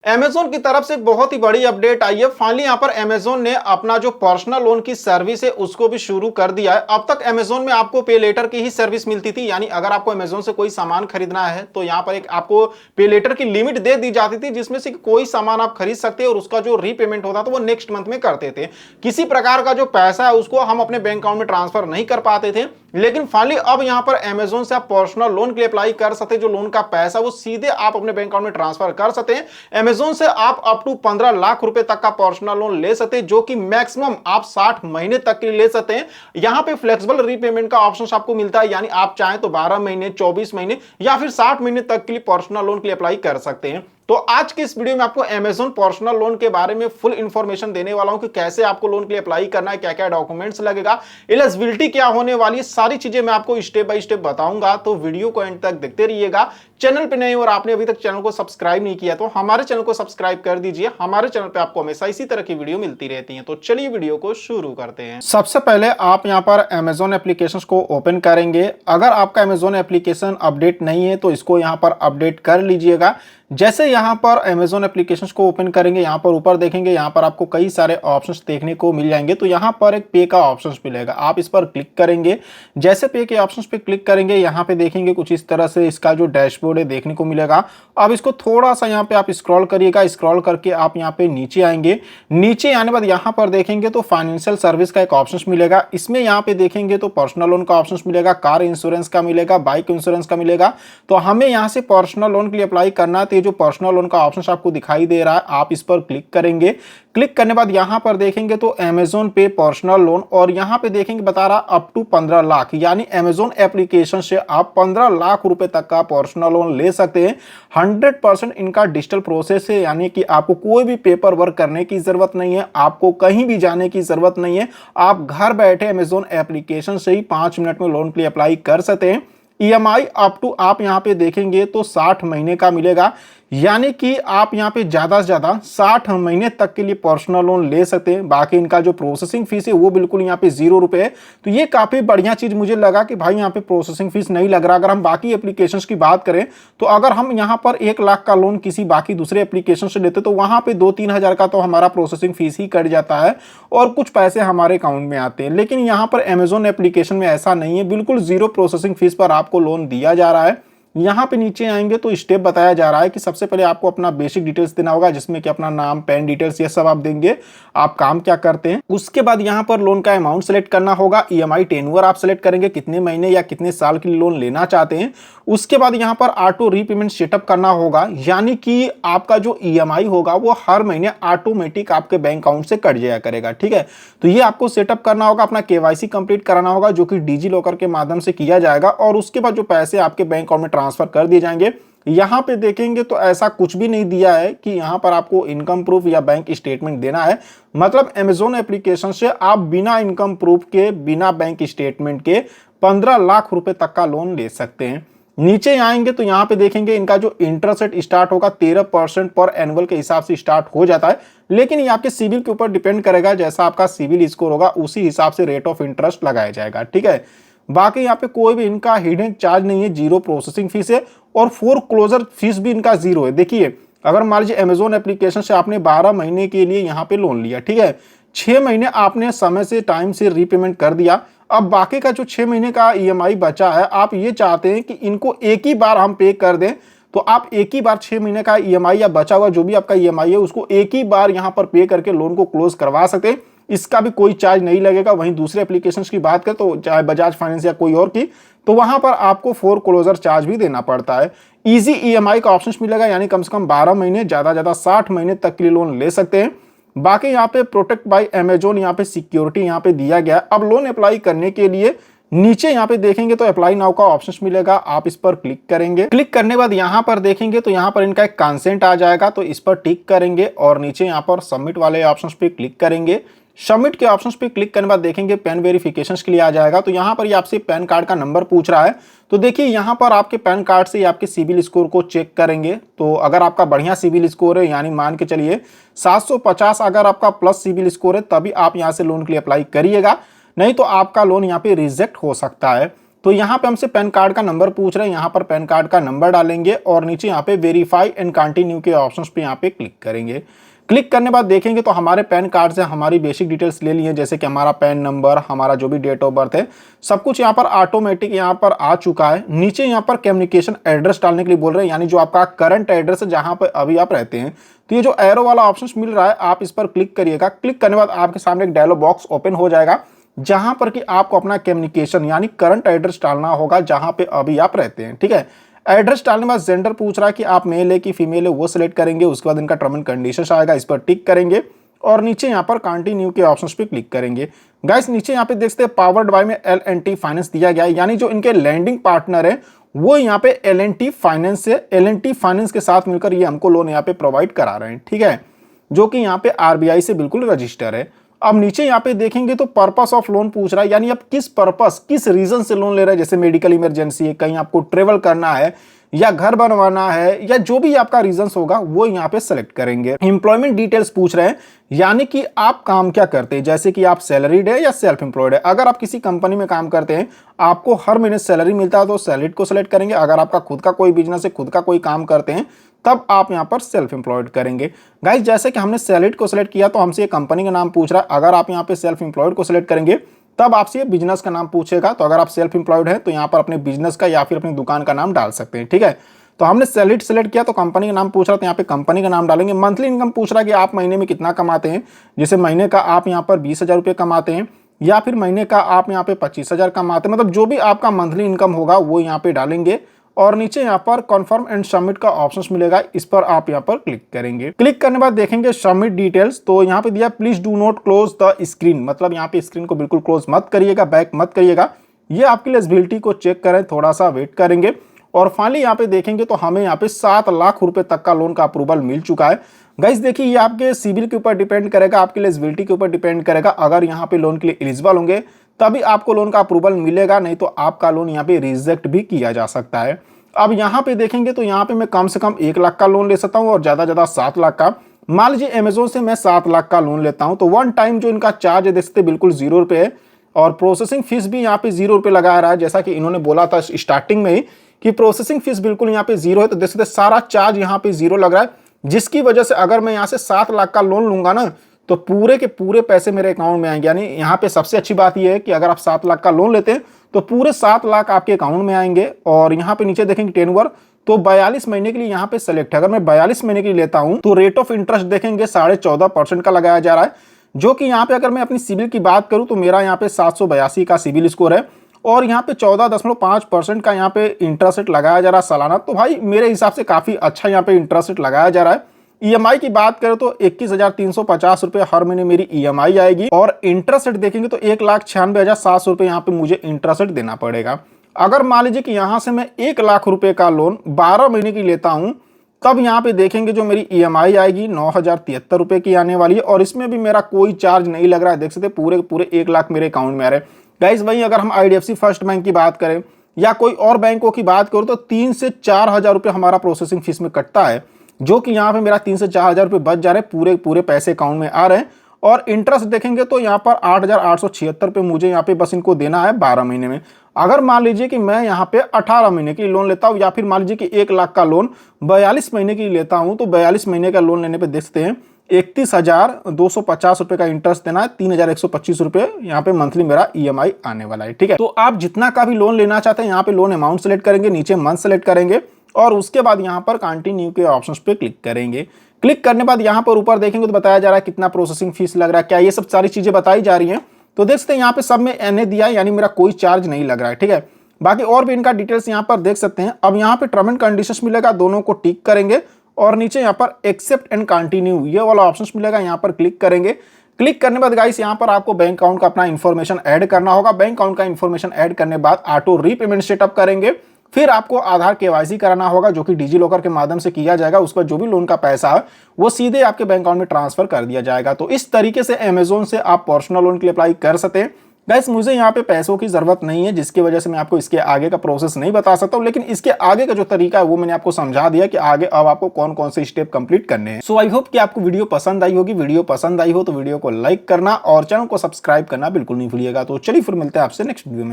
Amazon की तरफ से एक बहुत ही बड़ी अपडेट आई है। फाइनली यहाँ पर अमेज़न ने अपना जो पर्सनल लोन की सर्विस है उसको भी शुरू कर दिया है। अब तक अमेज़न में आपको पे लेटर की ही सर्विस मिलती थी, यानी अगर आपको अमेज़न से कोई सामान खरीदना है तो यहाँ पर एक आपको पे लेटर की लिमिट दे दी जाती थी, जिसमें से कोई सामान आप खरीद सकते हैं और उसका जो रीपेमेंट होता था वो नेक्स्ट मंथ में करते थे। किसी प्रकार का जो पैसा है उसको हम अपने बैंक अकाउंट में ट्रांसफर नहीं कर पाते थे, लेकिन फाइनली अब यहाँ पर अमेज़न से आप पर्सनल लोन के लिए अप्लाई कर सकते हैं। जो लोन का पैसा वो सीधे आप अपने बैंक अकाउंट में ट्रांसफर कर सकते हैं। अमेज़न से आप अप टू 15 लाख रुपए तक का पर्सनल लोन ले सकते हैं, जो कि मैक्सिमम आप 60 महीने तक के लिए ले सकते हैं। यहां पे फ्लेक्सिबल रीपेमेंट का ऑप्शन आपको मिलता है, यानी आप चाहें तो 12 महीने, 24 महीने या फिर 60 महीने तक के लिए पर्सनल लोन के लिए अप्लाई कर सकते हैं। तो आज के इस वीडियो में आपको अमेज़न पर्सनल लोन के बारे में फुल इंफॉर्मेशन देने वाला हूं कि कैसे आपको लोन के लिए अप्लाई करना है, क्या क्या डॉक्यूमेंट्स लगेगा, एलिजिबिलिटी क्या होने वाली है, सारी चीजें मैं आपको स्टेप बाय स्टेप बताऊंगा। तो वीडियो को एंड तक देखते रहिएगा। चैनल पे नए और आपने अभी तक चैनल को सब्सक्राइब नहीं किया तो हमारे चैनल को सब्सक्राइब कर दीजिए। हमारे चैनल पे आपको हमेशा इसी तरह की वीडियो मिलती रहती है। तो चलिए वीडियो को शुरू करते हैं। सबसे पहले आप यहाँ पर अमेज़न एप्लीकेशन को ओपन करेंगे। अगर आपका अमेज़न एप्लीकेशन अपडेट नहीं है तो इसको यहाँ पर अपडेट कर लीजिएगा। जैसे यहाँ पर अमेज़न एप्लीकेशन को ओपन करेंगे, यहाँ पर ऊपर देखेंगे, यहाँ पर आपको कई सारे ऑप्शंस देखने को मिल जाएंगे। तो यहाँ पर एक पे का ऑप्शंस मिलेगा, आप इस पर क्लिक करेंगे। जैसे पे के ऑप्शंस पे क्लिक करेंगे, यहाँ पे देखेंगे कुछ इस तरह से इसका जो डैशबोर्ड है देखने को मिलेगा। अब इसको थोड़ा सा यहाँ पे आप स्क्रॉल करिएगा, स्क्रॉल करके आप यहाँ पे नीचे आएंगे। नीचे आने बाद यहाँ पर देखेंगे तो फाइनेंशियल सर्विस का एक ऑप्शन मिलेगा। इसमें यहाँ पे देखेंगे तो पर्सनल लोन का ऑप्शन मिलेगा, कार इंश्योरेंस का मिलेगा, बाइक इंश्योरेंस का मिलेगा। तो हमें यहाँ से पर्सनल लोन के लिए अप्लाई करना है, तो ये जो पर्सनल लोन का ऑप्शन आपको दिखाई दे रहा है आप इस पर क्लिक करेंगे। क्लिक करने बाद यहाँ पर देखेंगे तो अमेज़न पे पर्सनल लोन, और यहाँ पे देखेंगे बता रहा अप टू 15 लाख, यानी अमेज़न एप्लीकेशन से आप 15 लाख रुपए तक का पर्सनल लोन ले सकते हैं। 100% इनका डिजिटल प्रोसेस है, यानी कि आपको कोई भी पेपर वर्क करने की जरूरत नहीं है, आपको कहीं भी जाने की जरूरत नहीं है। आप घर बैठे अमेज़न एप्लीकेशन से ही 5 मिनट में लोन के लिए अप्लाई कर सकते हैं। ईएमआई अप टू आप यहाँ पे देखेंगे तो 60 महीने का मिलेगा, यानी कि आप यहाँ पे ज्यादा से ज्यादा 60 महीने तक के लिए पर्सनल लोन ले सकते हैं। बाकी इनका जो प्रोसेसिंग फीस है वो बिल्कुल यहाँ पे 0 रुपए है। तो ये काफी बढ़िया चीज मुझे लगा कि भाई यहाँ पे प्रोसेसिंग फीस नहीं लग रहा। अगर हम बाकी एप्लीकेशंस की बात करें तो अगर हम यहाँ पर 1 लाख का लोन किसी बाकी दूसरे एप्लीकेशन से लेते तो वहां पे 2-3 हजार का तो हमारा प्रोसेसिंग फीस ही कट जाता है और कुछ पैसे हमारे अकाउंट में आते हैं। लेकिन यहाँ पर अमेज़न एप्लीकेशन में ऐसा नहीं है, बिल्कुल 0 प्रोसेसिंग फीस पर आपको लोन दिया जा रहा है। यहाँ पे नीचे आएंगे तो स्टेप बताया जा रहा है कि सबसे पहले आपको अपना बेसिक डिटेल्स देना होगा, जिसमें कि अपना नाम, पैन डिटेल्स, ये सब आप देंगे, आप काम क्या करते हैं। उसके बाद यहाँ पर लोन का अमाउंट सेलेक्ट करना होगा, ईएमआई टेन्योर आप सेलेक्ट करेंगे, कितने महीने या कितने साल के लिए लोन लेना चाहते हैं। उसके बाद यहाँ पर ऑटो रीपेमेंट सेटअप करना होगा, यानी कि आपका जो ईएमआई होगा वो हर महीने ऑटोमेटिक आपके बैंक अकाउंट से कट जाया करेगा। ठीक है, तो ये आपको सेटअप करना होगा। अपना केवाईसी कंप्लीट कराना होगा, जो कि डिजी लॉकर के माध्यम से किया जाएगा, और उसके बाद जो पैसे आपके बैंक अकाउंट में ट्रांसफर कर दिए जाएंगे। यहां पे देखेंगे तो ऐसा कुछ भी नहीं दिया है कि यहां पर आपको इनकम प्रूफ या बैंक स्टेटमेंट देना है। मतलब अमेज़न एप्लीकेशन से आप बिना इनकम प्रूफ के, बिना बैंक स्टेटमेंट के 15 लाख रुपए तक का लोन ले सकते हैं। नीचे आएंगे तो यहाँ पे देखेंगे इनका जो इंटरेस्ट रेट स्टार्ट होगा 13% पर एनुअल के हिसाब से स्टार्ट हो जाता है, लेकिन ये आपके सिविल के ऊपर डिपेंड करेगा। जैसा आपका सिविल स्कोर होगा उसी हिसाब से रेट ऑफ इंटरेस्ट लगाया जाएगा। ठीक है, बाकी यहाँ पे कोई भी इनका हिडन चार्ज नहीं है, 0 प्रोसेसिंग फीस है, और फोरक्लोजर फीस भी इनका 0 है। देखिए, अगर मान लीजिए अमेज़न एप्लीकेशन से आपने 12 महीने के लिए यहाँ पे लोन लिया, ठीक है, 6 महीने आपने समय से, टाइम से रीपेमेंट कर दिया। अब बाकी का जो 6 महीने का ईएमआई बचा है, आप ये चाहते हैं कि इनको एक ही बार हम पे कर दें, तो आप एक ही बार 6 महीने का ईएमआई या बचा हुआ जो भी आपका ईएमआई है उसको एक ही बार यहाँ पर पे करके लोन को क्लोज करवा सकते हैं। इसका भी कोई चार्ज नहीं लगेगा। वहीं दूसरे एप्लीकेशंस की बात करें तो चाहे बजाज फाइनेंस या कोई और की, तो वहां पर आपको फोरक्लोजर चार्ज भी देना पड़ता है। इजी ईएमआई का ऑप्शन मिलेगा, यानी कम से कम 12 महीने, ज्यादा ज्यादा 60 महीने तक के लिए लोन ले सकते हैं। बाकी यहाँ पे प्रोटेक्ट बाय अमेज़न, यहाँ पे सिक्योरिटी यहाँ पे दिया गया है। अब लोन अप्लाई करने के लिए नीचे यहाँ पे देखेंगे तो अप्लाई नाउ का ऑप्शन मिलेगा, आप इस पर क्लिक करेंगे। क्लिक करने के बाद यहाँ पर देखेंगे तो यहाँ पर इनका एक कंसेंट आ जाएगा, तो इस पर टिक करेंगे और नीचे यहाँ पर सबमिट वाले ऑप्शन पे क्लिक करेंगे। सबमिट के ऑप्शंस पे क्लिक करने के बाद देखेंगे पैन वेरिफिकेशन के लिए आ जाएगा। तो यहाँ पर ये आपसे पैन कार्ड का नंबर पूछ रहा है, तो देखिए यहाँ पर आपके पैन कार्ड से आपके सिविल स्कोर को चेक करेंगे। तो अगर आपका बढ़िया सिविल स्कोर है, यानी मान के चलिए 750 अगर आपका प्लस सिविल स्कोर है, तभी आप यहाँ से लोन के लिए अप्लाई करिएगा, नहीं तो आपका लोन यहाँ पे रिजेक्ट हो सकता है। तो यहाँ पे हमसे पैन कार्ड का नंबर पूछ रहे हैं, यहाँ पर पैन कार्ड का नंबर डालेंगे और नीचे यहाँ पे वेरीफाई एंड कंटिन्यू के ऑप्शंस पे यहाँ पे क्लिक करेंगे। क्लिक करने बाद देखेंगे तो हमारे पैन कार्ड से हमारी बेसिक डिटेल्स ले ली है, जैसे कि हमारा पैन नंबर, हमारा जो भी डेट ऑफ बर्थ है, सब कुछ यहाँ पर ऑटोमेटिक यहाँ पर आ चुका है। नीचे यहाँ पर कम्युनिकेशन एड्रेस डालने के लिए बोल रहे हैं, यानी जो आपका करंट एड्रेस है जहाँ पर अभी आप रहते हैं। तो ये जो एरो वाला ऑप्शन मिल रहा है आप इस पर क्लिक करिएगा। क्लिक करने बाद आपके सामने एक डायलॉग बॉक्स ओपन हो जाएगा, जहां पर कि आपको अपना कम्युनिकेशन यानी करंट एड्रेस डालना होगा जहां पे अभी आप रहते हैं। ठीक है, एड्रेस डालने के बाद जेंडर पूछ रहा है कि आप मेल है कि फीमेल है, वो सिलेक्ट करेंगे। उसके बाद इनका टर्म एंड कंडीशंस आएगा, इस पर टिक करेंगे और नीचे यहाँ पर कंटिन्यू के ऑप्शंस पे क्लिक करेंगे। गाइस नीचे यहाँ पे देखते हैं पावर्ड बाय में L&T फाइनेंस दिया गया है, यानी जो इनके लैंडिंग पार्टनर है वो यहाँ पे L&T फाइनेंस है। L&T फाइनेंस के साथ मिलकर ये हमको लोन यहाँ पे प्रोवाइड करा रहे हैं। ठीक है, जो कि यहाँ पे RBI से बिल्कुल रजिस्टर है। अब नीचे यहाँ पे देखेंगे तो पर्पस ऑफ लोन पूछ रहा है, यानी आप किस पर्पस, किस रीजन से लोन ले रहे हैं। जैसे मेडिकल इमरजेंसी है, कहीं आपको ट्रेवल करना है, या घर बनवाना है, या जो भी आपका रीजन होगा वो यहाँ पे सेलेक्ट करेंगे। एम्प्लॉयमेंट डिटेल्स पूछ रहे हैं, यानी कि आप काम क्या करते हैं, जैसे कि आप सैलरीड है या सेल्फ एम्प्लॉयड है। अगर आप किसी कंपनी में काम करते हैं, आपको हर महीने सैलरी मिलता है तो सैलरीड को सिलेक्ट करेंगे। अगर आपका खुद का कोई बिजनेस है, खुद का कोई काम करते हैं, तब आप यहाँ पर सेल्फ एम्प्लॉयड करेंगे। गाइस जैसे कि हमने सैलरीड को सिलेक्ट किया तो हमसे ये कंपनी का नाम पूछ रहा है। अगर आप यहाँ पे सेल्फ एम्प्लॉयड को सिलेक्ट करेंगे तब आपसे ये बिजनेस का नाम पूछेगा। तो अगर आप सेल्फ एम्प्लॉयड है तो यहाँ पर अपने बिजनेस का या फिर अपनी दुकान का नाम डाल सकते हैं। ठीक है, तो हमने सैलरीड सेलेक्ट किया तो कंपनी का नाम पूछ रहा है, तो यहाँ पे कंपनी का नाम डालेंगे। मंथली इनकम पूछ रहा है कि आप महीने में कितना कमाते हैं। जैसे महीने का आप यहाँ पर 20,000 रुपये कमाते हैं, या फिर महीने का आप यहाँ पे 25,000 कमाते हैं, मतलब जो भी आपका मंथली इनकम होगा वो यहाँ पे डालेंगे। और नीचे यहाँ पर कन्फर्म एंड सबमिट का ऑप्शन मिलेगा, इस पर आप यहाँ पर क्लिक करेंगे। क्लिक करने बाद देखेंगे सबमिट डिटेल्स, तो यहाँ पे दिया please do not close the screen, मतलब यहाँ पे स्क्रीन को बिल्कुल क्लोज मत करिएगा, बैक मत करिएगा। ये आपकी एलिजिबिलिटी को चेक करें, थोड़ा सा वेट करेंगे। और फाइनली यहाँ पे देखेंगे तो हमें यहाँ पे 7 लाख रुपए तक का लोन का अप्रूवल मिल चुका है। गाइस देखिए ये आपके सिविल के ऊपर डिपेंड करेगा, आपकी एलिजिबिलिटी के ऊपर डिपेंड करेगा। अगर यहाँ पे लोन के लिए एलिजिबल होंगे तभी आपको लोन का अप्रूवल मिलेगा, नहीं तो आपका लोन यहाँ पे रिजेक्ट भी किया जा सकता है। अब यहाँ पे देखेंगे तो यहाँ पे मैं कम से कम 1 लाख का लोन ले सकता हूँ और ज्यादा ज्यादा 7 लाख का। मान लीजिए अमेजोन से मैं 7 लाख का लोन लेता हूँ तो वन टाइम जो इनका चार्ज है देख सकते बिल्कुल 0 रुपये है, और प्रोसेसिंग फीस भी यहाँ पे 0 रुपये लगा रहा है। जैसा कि इन्होंने बोला था स्टार्टिंग में ही कि प्रोसेसिंग फीस बिल्कुल यहाँ पे 0 है, तो देख सकते सारा चार्ज यहाँ पे 0 लग रहा है, जिसकी वजह से अगर मैं यहाँ से 7 लाख का लोन लूंगा ना तो पूरे के पूरे पैसे मेरे अकाउंट में आएंगे। यानी यहाँ पे सबसे अच्छी बात यह है कि अगर आप 7 लाख का लोन लेते हैं तो पूरे 7 लाख आपके अकाउंट में आएंगे। और यहाँ पे नीचे देखेंगे टेन्योर, तो 42 महीने के लिए यहाँ पे सेलेक्ट है। अगर मैं 42 महीने के लिए लेता हूँ तो रेट ऑफ इंटरेस्ट देखेंगे 14.5% का लगाया जा रहा है, जो कि यहाँ पे अगर मैं अपनी सिविल की बात करूँ तो मेरा यहाँ पे 782 का सिविल स्कोर है और यहाँ पे 14.5% का यहाँ पे इंटरेस्ट रेट लगाया जा रहा है सालाना। तो भाई मेरे हिसाब से काफी अच्छा यहाँ पे इंटरेस्ट रेट लगाया जा रहा है। ईएमआई की बात करें तो 21,350 रुपए हर महीने मेरी ईएमआई आएगी, और इंटरेस्ट रेट देखेंगे तो 1,96,700 रुपए यहाँ पे मुझे इंटरेस्ट रेट देना पड़ेगा। अगर मान लीजिए कि यहाँ से मैं 1 लाख रुपए का लोन 12 महीने की लेता हूँ तब यहाँ पे देखेंगे जो मेरी ईएमआई आएगी 9,073 रुपए की आने वाली है, और इसमें भी मेरा कोई चार्ज नहीं लग रहा है। देख सकते पूरे पूरे 1 लाख मेरे अकाउंट में आ रहे हैं। गाइस वही अगर हम IDFC फर्स्ट बैंक की बात करें या कोई और बैंकों की बात करूं तो 3 से 4 हजार रुपए हमारा प्रोसेसिंग फीस में कटता है, जो कि यहाँ पे मेरा 3 से 4 हजार रुपए बच जा रहे हैं, पूरे पूरे पैसे अकाउंट में आ रहे हैं। और इंटरेस्ट देखेंगे तो यहाँ पर 8,876 रुपए मुझे यहाँ पे बस इनको देना है 12 महीने में। अगर मान लीजिए कि मैं यहाँ पे 18 महीने की लोन लेता हूँ, या फिर मान लीजिए कि 1 लाख का लोन 42 महीने की लेता हूँ, तो 42 महीने का लोन लेने पे देखते हैं 31,250 रुपए का इंटरेस्ट देना है, 3,125 रुपए यहाँ पे मंथली मेरा ईएमआई आने वाला है। ठीक है, तो आप जितना का भी लोन लेना चाहते हैं यहाँ पे लोन अमाउंट सेलेक्ट करेंगे, नीचे मंथ सेलेक्ट करेंगे और उसके बाद यहाँ पर कंटिन्यू के ऑप्शंस पे क्लिक करेंगे। क्लिक करने बाद यहाँ पर ऊपर देखेंगे तो बताया जा रहा है कितना प्रोसेसिंग फीस लग रहा है, क्या ये सब सारी चीजें बताई जा रही हैं। तो देख सकते हैं यहाँ पे सब में NA दिया है, यानी मेरा कोई चार्ज नहीं लग रहा है। ठीक है, बाकी और भी इनका डिटेल्स यहाँ पर देख सकते हैं। अब यहाँ पे टर्म एंड कंडीशंस मिलेगा, दोनों को टिक करेंगे और नीचे यहाँ पर एक्सेप्ट एंड कंटिन्यू ये वाला ऑप्शन मिलेगा, यहाँ पर क्लिक करेंगे। क्लिक करने बाद गाइस यहाँ पर आपको बैंक अकाउंट का अपना इन्फॉर्मेशन ऐड करना होगा। बैंक अकाउंट का इन्फॉर्मेशन ऐड करने बाद ऑटो रीपेमेंट सेटअप करेंगे। फिर आपको आधार KYC कराना होगा, जो कि डिजी लॉकर के माध्यम से किया जाएगा। उसका जो भी लोन का पैसा है वो सीधे आपके बैंक अकाउंट में ट्रांसफर कर दिया जाएगा। तो इस तरीके से अमेजोन से आप पर्सनल लोन के लिए अप्लाई कर सकते हैं। गाइस मुझे यहाँ पे पैसों की जरूरत नहीं है, जिसकी वजह से मैं आपको इसके आगे का प्रोसेस नहीं बता सकता हूँ, लेकिन इसके आगे का जो तरीका है वो मैंने आपको समझा दिया कि आगे अब आपको कौन कौन से स्टेप कंप्लीट करने हैं। सो आई होप कि आपको वीडियो पसंद आई होगी। वीडियो पसंद आई हो तो वीडियो को लाइक करना और चैनल को सब्सक्राइब करना बिल्कुल नहीं भूलिएगा। तो चलिए फिर मिलते हैं आपसे नेक्स्ट वीडियो में।